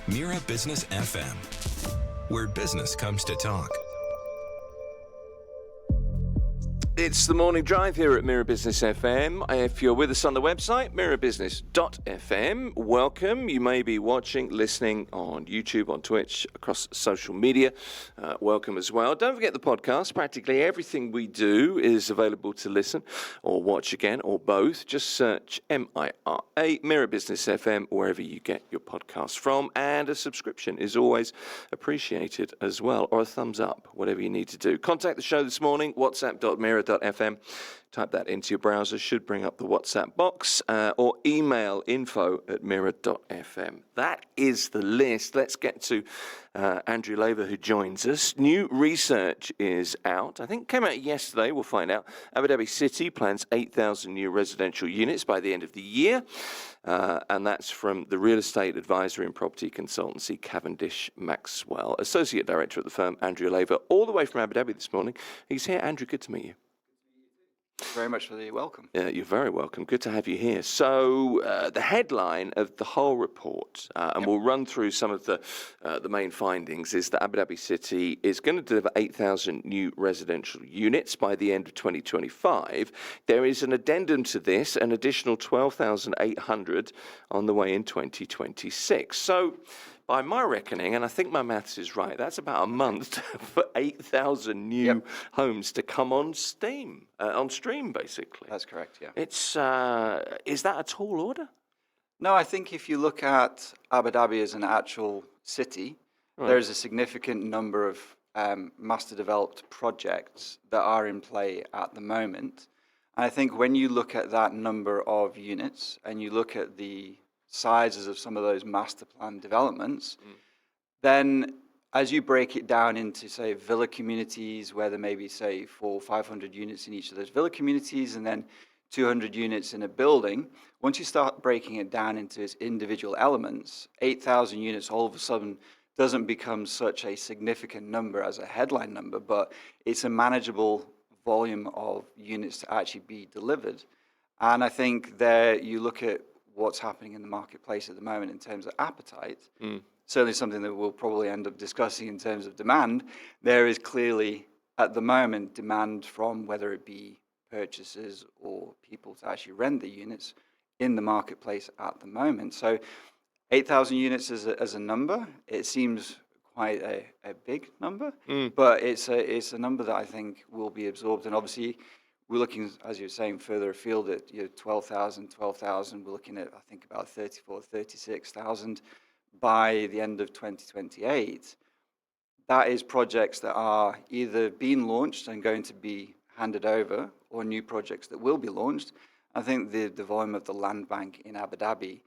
Mira Business FM, where business comes to talk. It's the morning drive here at Mira Business FM. If you're with us on the website, mirabusiness.fm, welcome. You may be watching, listening on YouTube, on Twitch, across social media. Welcome as well. Don't forget the podcast. Practically everything we do is available to listen or watch again, or both. Just search MIRA, Mira Business FM, wherever you get your podcasts from. And a subscription is always appreciated as well, or a thumbs up, whatever you need to do. Contact the show this morning, whatsapp.mira.fm. Type that into your browser, should bring up the WhatsApp box, or email info@mira.fm. That is the list. Let's get to Andrew Laver, who joins us. New research is out. I think it came out yesterday. We'll find out. Abu Dhabi City plans 8,000 new residential units by the end of the year. And that's from the real estate advisory and property consultancy Cavendish Maxwell. Associate Director at the firm, Andrew Laver, all the way from Abu Dhabi this morning. He's here. Andrew, good to meet you. Very much for the welcome. You're very welcome. Good to have you here. So the headline of the whole report, and we'll run through some of the main findings, is that Abu Dhabi City is going to deliver 8,000 new residential units by the end of 2025. There is an addendum to this, an additional 12,800 on the way in 2026. So by my reckoning, and I think my maths is right, that's about a month for 8,000 new homes to come on stream, basically. That's correct, yeah. It's is that a tall order? No, I think if you look at Abu Dhabi as an actual city, there's a significant number of master-developed projects that are in play at the moment. And I think when you look at that number of units and you look at the sizes of some of those master plan developments, then as you break it down into, say, villa communities, where there may be, say, 400 or 500 units in each of those villa communities, and then 200 units in a building, once you start breaking it down into its individual elements, 8,000 units all of a sudden doesn't become such a significant number as a headline number, but it's a manageable volume of units to actually be delivered. And I think there you look at what's happening in the marketplace at the moment in terms of appetite, certainly something that we'll probably end up discussing in terms of demand. There is clearly, at the moment, demand from whether it be purchasers or people to actually rent the units in the marketplace at the moment. So 8,000 units as a number, it seems quite a big number, but it's a number that I think will be absorbed. And obviously, we're looking, as you were saying, further afield at 12,000. We're looking at, I think, about 34,000, 36,000 by the end of 2028. That is projects that are either being launched and going to be handed over, or new projects that will be launched. I think the volume of the land bank in Abu Dhabi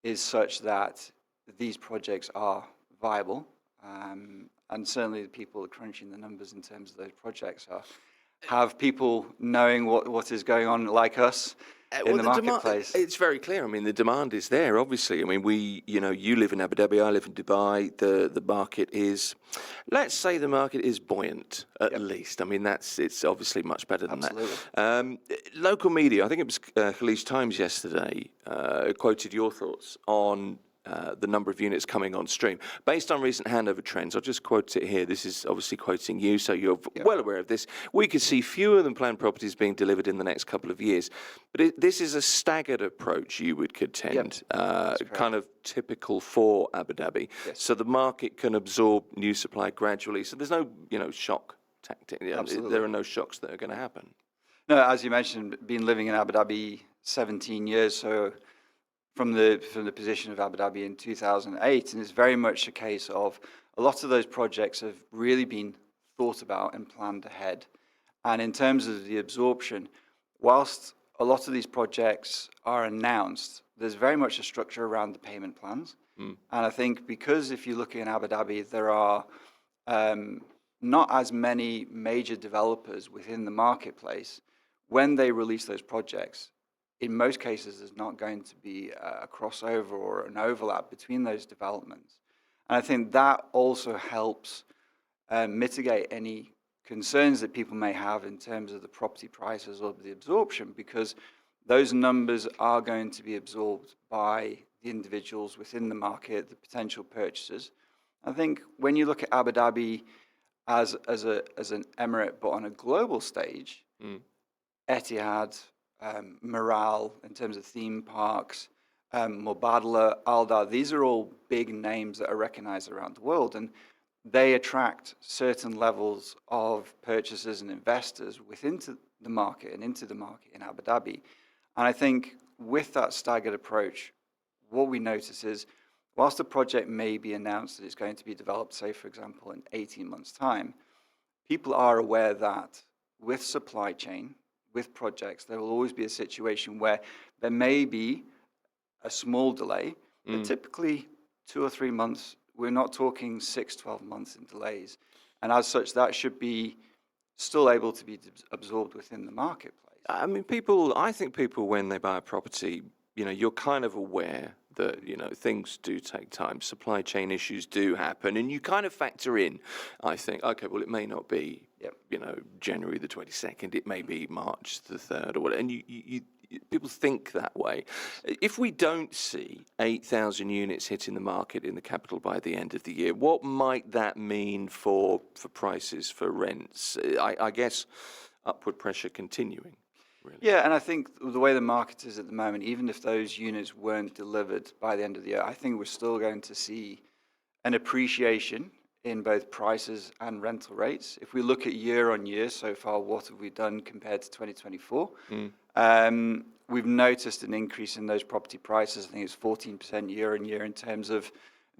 is such that these projects are viable. And certainly the people crunching the numbers in terms of those projects have people knowing what is going on, like us, in the marketplace. It's very clear. I mean, the demand is there, obviously. I mean, you live in Abu Dhabi, I live in Dubai. The market is, let's say the market is buoyant, at least. I mean, it's obviously much better than that. Local media, I think it was Khaleej Times yesterday, quoted your thoughts on the number of units coming on stream. Based on recent handover trends, I'll just quote it here. This is obviously quoting you, so you're well aware of this. We could see fewer than planned properties being delivered in the next couple of years. But this is a staggered approach, you would contend, kind of typical for Abu Dhabi. Yes. So the market can absorb new supply gradually. So there's no, shock tactic. There are no shocks that are going to happen. No, as you mentioned, been living in Abu Dhabi 17 years, so from the position of Abu Dhabi in 2008, and it's very much a case of a lot of those projects have really been thought about and planned ahead. And in terms of the absorption, whilst a lot of these projects are announced, there's very much a structure around the payment plans. And I think because if you look in Abu Dhabi, there are not as many major developers within the marketplace, when they release those projects, in most cases, there's not going to be a crossover or an overlap between those developments. And I think that also helps mitigate any concerns that people may have in terms of the property prices or the absorption, because those numbers are going to be absorbed by the individuals within the market, the potential purchasers. I think when you look at Abu Dhabi as an emirate, but on a global stage, Etihad, Miral in terms of theme parks, Mubadala, Aldar, these are all big names that are recognized around the world, and they attract certain levels of purchasers and investors within the market and into the market in Abu Dhabi. And I think with that staggered approach, what we notice is, whilst a project may be announced that it's going to be developed, say, for example, in 18 months' time, people are aware that with supply chain, with projects, there will always be a situation where there may be a small delay, but typically 2 or 3 months. We're not talking 6, 12 months in delays. And as such, that should be still able to be absorbed within the marketplace. I mean, I think people, when they buy a property, you're kind of aware that, things do take time. Supply chain issues do happen. And you kind of factor in, I think, okay, well, it may not be, January the 22nd. It may be March the 3rd or whatever. And people think that way. If we don't see 8,000 units hitting the market in the capital by the end of the year, what might that mean for prices, for rents? I guess upward pressure continuing. Really. Yeah, and I think the way the market is at the moment, even if those units weren't delivered by the end of the year, I think we're still going to see an appreciation in both prices and rental rates. If we look at year on year so far, what have we done compared to 2024? We've noticed an increase in those property prices. I think it's 14% year on year in terms of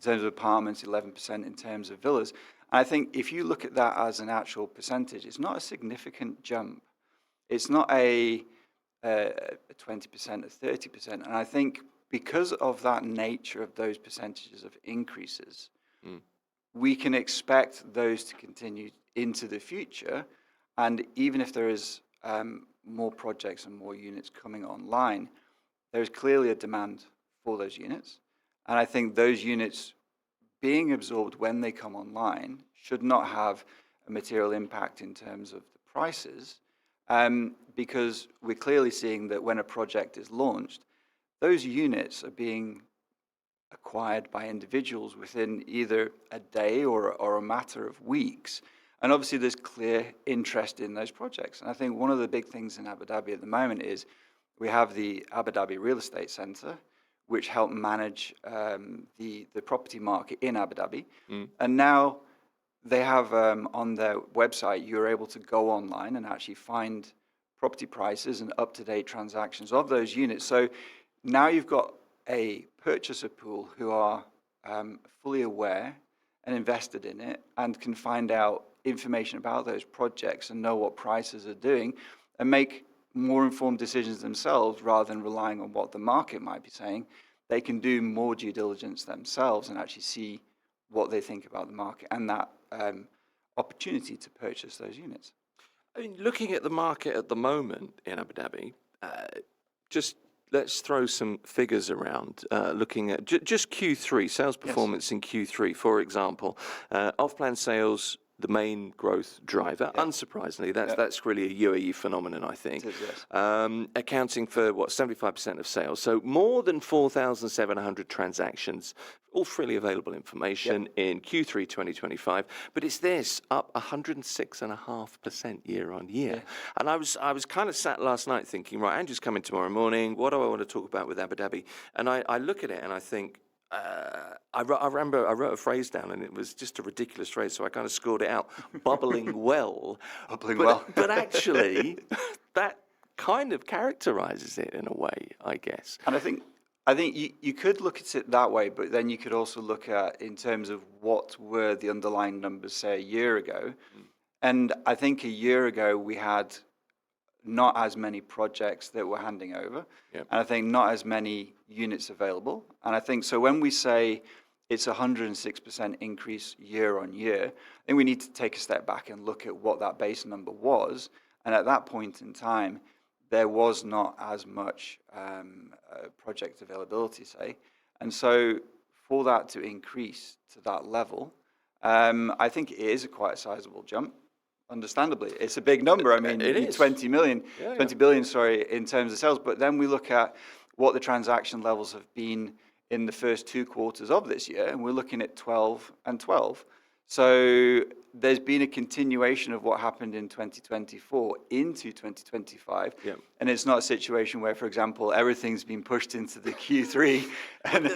apartments, 11% in terms of villas. And I think if you look at that as an actual percentage, it's not a significant jump. It's not a 20%, a 30%. And I think because of that nature of those percentages of increases, we can expect those to continue into the future. And even if there is more projects and more units coming online, there's clearly a demand for those units. And I think those units being absorbed when they come online should not have a material impact in terms of the prices, because we're clearly seeing that when a project is launched, those units are being acquired by individuals within either a day or a matter of weeks. And obviously there's clear interest in those projects. And I think one of the big things in Abu Dhabi at the moment is we have the Abu Dhabi Real Estate Centre, which help manage the property market in Abu Dhabi. And now they have on their website, you're able to go online and actually find property prices and up-to-date transactions of those units. So now you've got a purchaser pool who are fully aware and invested in it and can find out information about those projects and know what prices are doing and make more informed decisions themselves rather than relying on what the market might be saying. They can do more due diligence themselves and actually see what they think about the market and that opportunity to purchase those units. I mean, looking at the market at the moment in Abu Dhabi, just let's throw some figures around. Looking at just Q3, sales performance in Q3, for example, off-plan sales, the main growth driver. Unsurprisingly, that's really a UAE phenomenon, I think. It is, yes. Accounting for, 75% of sales. So more than 4,700 transactions, all freely available information in Q3 2025. But it's this, up 106.5% year on year. And I was kind of sat last night thinking, right, Andrew's coming tomorrow morning. What do I want to talk about with Abu Dhabi? And I look at it and I think, I remember I wrote a phrase down and it was just a ridiculous phrase, so I kind of scored it out. Bubbling well. But actually, that kind of characterizes it in a way, I guess. And I think you could look at it that way, but then you could also look at in terms of what were the underlying numbers, say, a year ago. And I think a year ago we had not as many projects that were handing over, and I think not as many units available. And I think so when we say it's 106% increase year on year, I think we need to take a step back and look at what that base number was. And at that point in time, there was not as much project availability, say. And so for that to increase to that level, I think it is quite a sizable jump. Understandably, it's a big number. I mean, it is 20 billion, sorry, in terms of sales. But then we look at what the transaction levels have been in the first 2 quarters of this year, and we're looking at 12 and 12. So there's been a continuation of what happened in 2024 into 2025. Yeah. And it's not a situation where, for example, everything's been pushed into the Q3 and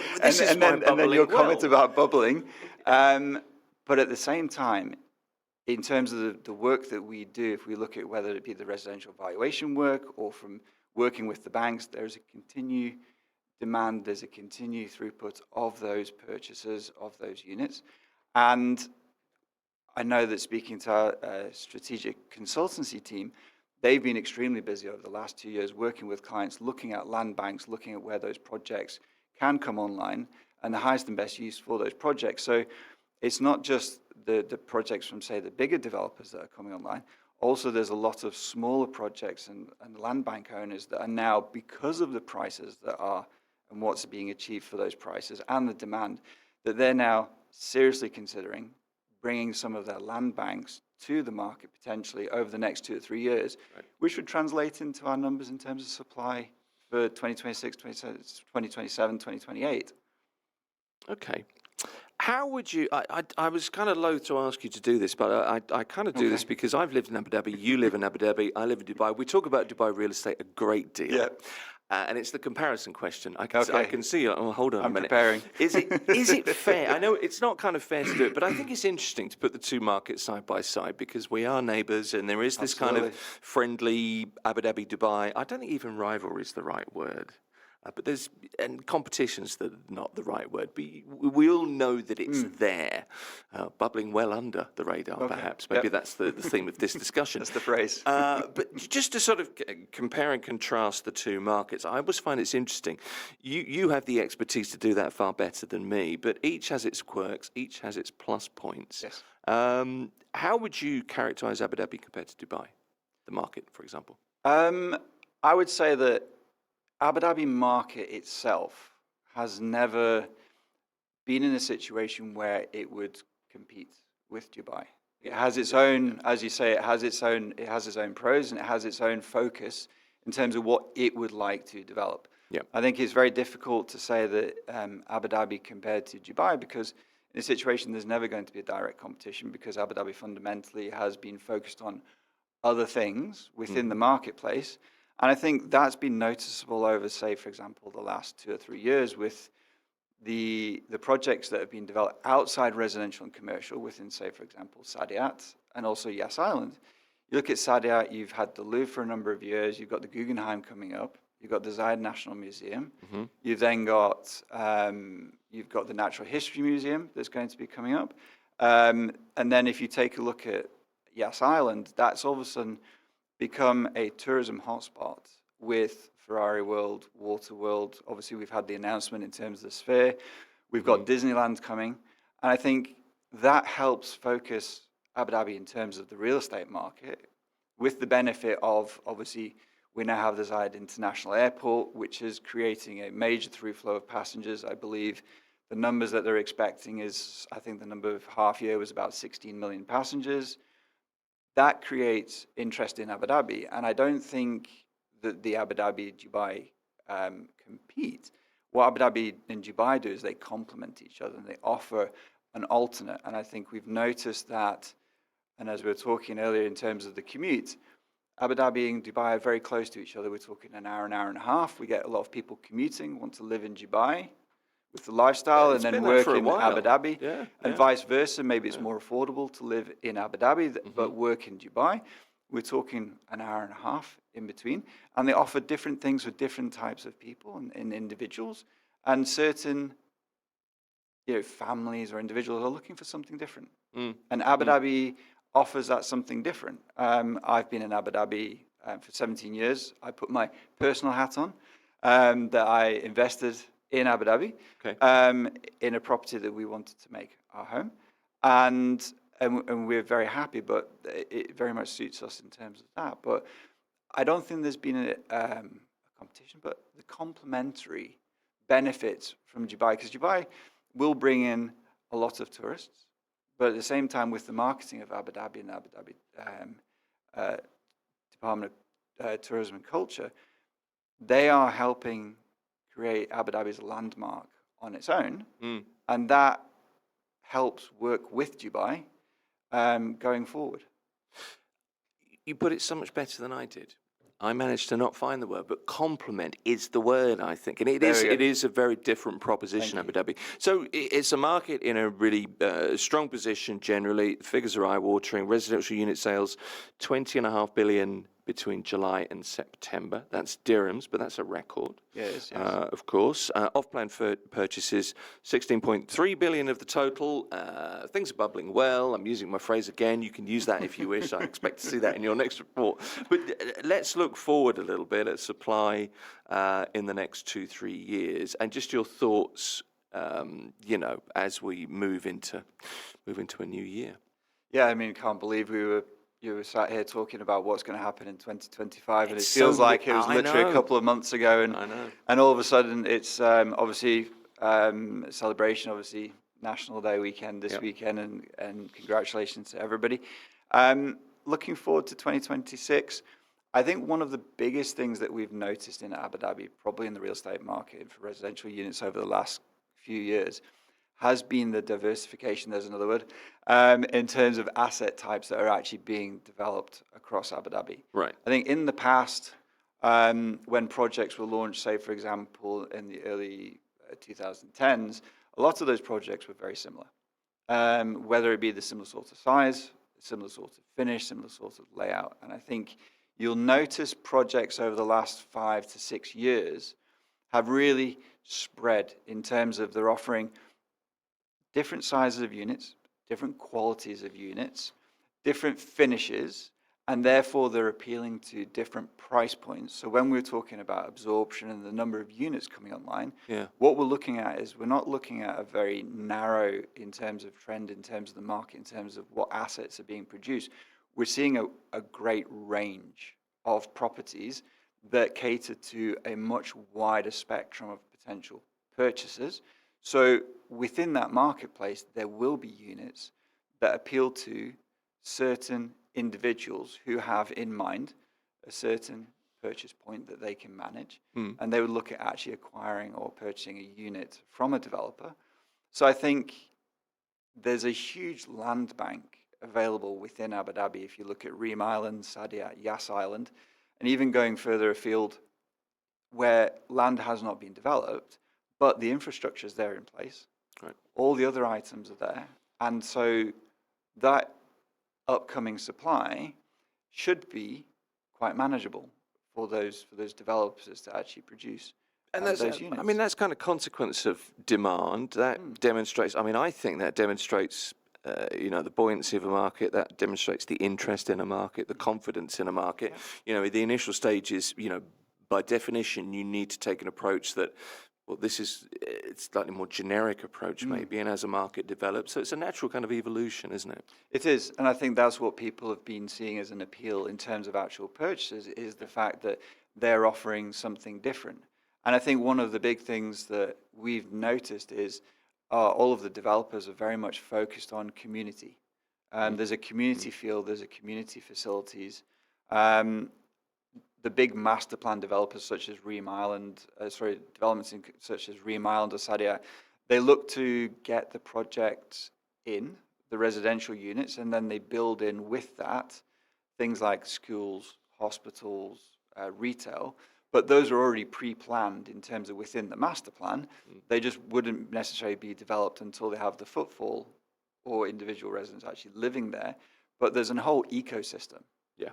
then your comment about bubbling. But at the same time, in terms of the work that we do, if we look at whether it be the residential valuation work or from working with the banks, there's a continued demand, there's a continued throughput of those purchases of those units. And I know that speaking to our strategic consultancy team, they've been extremely busy over the last 2 years working with clients, looking at land banks, looking at where those projects can come online and the highest and best use for those projects. So it's not just the projects from, say, the bigger developers that are coming online. Also, there's a lot of smaller projects and land bank owners that are now, because of the prices that are and what's being achieved for those prices and the demand, that they're now seriously considering bringing some of their land banks to the market potentially over the next 2 or 3 years, right, which would translate into our numbers in terms of supply for 2026, 2027, 2028. Okay. How would you, I was kind of loath to ask you to do this, but I kind of do this because I've lived in Abu Dhabi, you live in Abu Dhabi, I live in Dubai. We talk about Dubai real estate a great deal. Yeah. And it's the comparison question. I can see you. Oh, hold on a minute. Preparing. Is it fair? I know it's not kind of fair to do it, but I think it's interesting to put the two markets side by side because we are neighbours and there is this kind of friendly Abu Dhabi, Dubai. I don't think even rivalry is the right word. But and competition's not the right word, but we all know that it's there, bubbling well under the radar, perhaps. Maybe that's the theme of this discussion. That's the phrase. But just to sort of compare and contrast the two markets, I always find it's interesting. You have the expertise to do that far better than me, but each has its quirks, each has its plus points. Yes. How would you characterise Abu Dhabi compared to Dubai, the market, for example? I would say that Abu Dhabi market itself has never been in a situation where it would compete with Dubai. It has its own, as you say, it has its own pros and it has its own focus in terms of what it would like to develop. Yeah. I think it's very difficult to say that Abu Dhabi compared to Dubai because in a situation there's never going to be a direct competition because Abu Dhabi fundamentally has been focused on other things within the marketplace. And I think that's been noticeable over, say, for example, the last 2 or 3 years with the projects that have been developed outside residential and commercial within, say, for example, Saadiyat and also Yas Island. You look at Saadiyat, you've had the Louvre for a number of years, you've got the Guggenheim coming up, you've got the Zayed National Museum, you've then got the Natural History Museum that's going to be coming up. And then if you take a look at Yas Island, that's all of a sudden become a tourism hotspot with Ferrari World, Water World. Obviously, we've had the announcement in terms of the Sphere. We've got Disneyland coming. And I think that helps focus Abu Dhabi in terms of the real estate market with the benefit of, obviously, we now have the Zayed International Airport, which is creating a major throughflow of passengers. I believe the numbers that they're expecting is, I think the number of half year was about 16 million passengers. That creates interest in Abu Dhabi, and I don't think that the Abu Dhabi Dubai compete. What Abu Dhabi and Dubai do is they complement each other and they offer an alternate. And I think we've noticed that, and as we were talking earlier in terms of the commute, Abu Dhabi and Dubai are very close to each other. We're talking an hour and a half. We get a lot of people commuting, want to live in Dubai with the lifestyle and then work in Abu Dhabi, and vice versa. Maybe it's more affordable to live in Abu Dhabi but work in Dubai. We're talking an hour and a half in between, and they offer different things for different types of people and individuals, and certain families or individuals are looking for something different. And Abu Dhabi offers that something different. I've been in Abu Dhabi for 17 years. I put my personal hat on that I invested in Abu Dhabi, in a property that we wanted to make our home, and we're very happy. But it very much suits us in terms of that. But I don't think there's been a competition, but the complementary benefits from Dubai, because Dubai will bring in a lot of tourists, but at the same time, with the marketing of Abu Dhabi and Abu Dhabi Department of Tourism and Culture, they are helping create Abu Dhabi as a landmark on its own, and that helps work with Dubai going forward. You put it so much better than I did. I managed to not find the word, but complement is the word, I think. And it is a very different proposition, Abu Dhabi. So it's a market in a really strong position generally. The figures are eye-watering. Residential unit sales, 20.5 billion between July and September. That's dirhams, but that's a record. Yes. Of course. Off-plan purchases, 16.3 billion of the total. Things are bubbling well. I'm using my phrase again. You can use that if you wish. I expect to see that in your next report. But let's look forward a little bit at supply in the next 2-3 years, and just your thoughts, as we move into a new year. Yeah, I mean, can't believe you were sat here talking about what's going to happen in 2025, and it It's feels so like it was literally a couple of months ago, I know. and all of a sudden it's obviously celebration, obviously National Day weekend this weekend, and congratulations to everybody. Looking forward to 2026, I think one of the biggest things that we've noticed in Abu Dhabi, probably in the real estate market for residential units over the last few years, has been the diversification, there's another word, in terms of asset types that are actually being developed across Abu Dhabi. Right. I think in the past, when projects were launched, say, for example, in the early 2010s, a lot of those projects were very similar, whether it be the similar sort of size, similar sort of finish, similar sort of layout. And I think you'll notice projects over the last 5 to 6 years have really spread in terms of they're offering different sizes of units, different qualities of units, different finishes, and therefore they're appealing to different price points. So when we're talking about absorption and the number of units coming online, what we're looking at is we're not looking at a very narrow in terms of trend, in terms of the market, in terms of what assets are being produced. We're seeing a great range of properties that cater to a much wider spectrum of potential purchasers. So within that marketplace, there will be units that appeal to certain individuals who have in mind a certain purchase point that they can manage, and they would look at actually acquiring or purchasing a unit from a developer. So I think there's a huge land bank available within Abu Dhabi. If you look at Reem Island, Saadiyat, Yas Island, and even going further afield where land has not been developed, but the infrastructure is there in place. Right. All the other items are there. And so that upcoming supply should be quite manageable for those developers to actually produce those units. I mean, that's kind of consequence of demand. That demonstrates, I think that demonstrates, the buoyancy of a market. That demonstrates the interest in a market, the confidence in a market. Yeah. The initial stages, by definition, you need to take an approach that, it's slightly more generic approach maybe, and as a market develops. So it's a natural kind of evolution, isn't it? It is, and I think that's what people have been seeing as an appeal in terms of actual purchases, is the fact that they're offering something different. And I think one of the big things that we've noticed is all of the developers are very much focused on community. There's a community feel, there's a community facilities. The big master plan developers such as Reem Island, developments such as Reem Island or Saadiyat, they look to get the project in, the residential units, and then they build in with that things like schools, hospitals, retail. But those are already pre-planned in terms of within the master plan. They just wouldn't necessarily be developed until they have the footfall or individual residents actually living there. But there's a whole ecosystem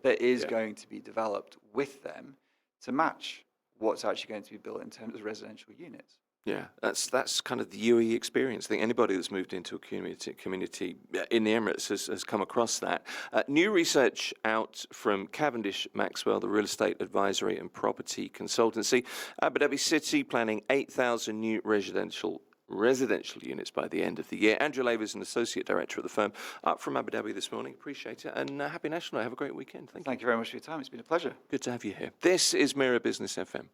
that is going to be developed with them to match what's actually going to be built in terms of residential units. Yeah, that's kind of the UAE experience. I think anybody that's moved into a community in the Emirates has come across that. New research out from Cavendish Maxwell, the real estate advisory and property consultancy. Abu Dhabi City planning 8,000 new residential units by the end of the year. Andrew Laver is an associate director at the firm. Up from Abu Dhabi this morning. Appreciate it. And happy National Day. Have a great weekend. Thank you. Thank you very much for your time. It's been a pleasure. Good to have you here. This is Mira Business FM.